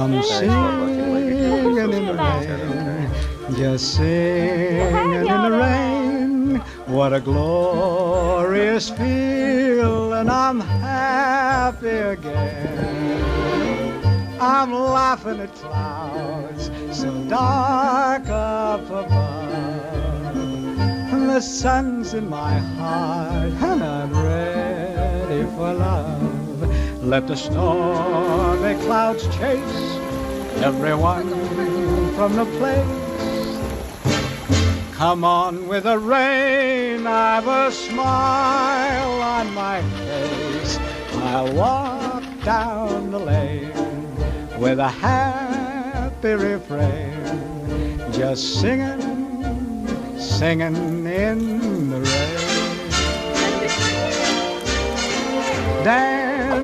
I'm singing in the rain, just singing in the rain. What a glorious feeling, I'm happy again. I'm laughing at clouds so dark up above. The sun's in my heart and I'm ready for love. Let the stormy clouds chase everyone from the place. Come on with the rain, I've a smile on my face. I'll walk down the lane with a happy refrain, just singing, singing in the rain. Dance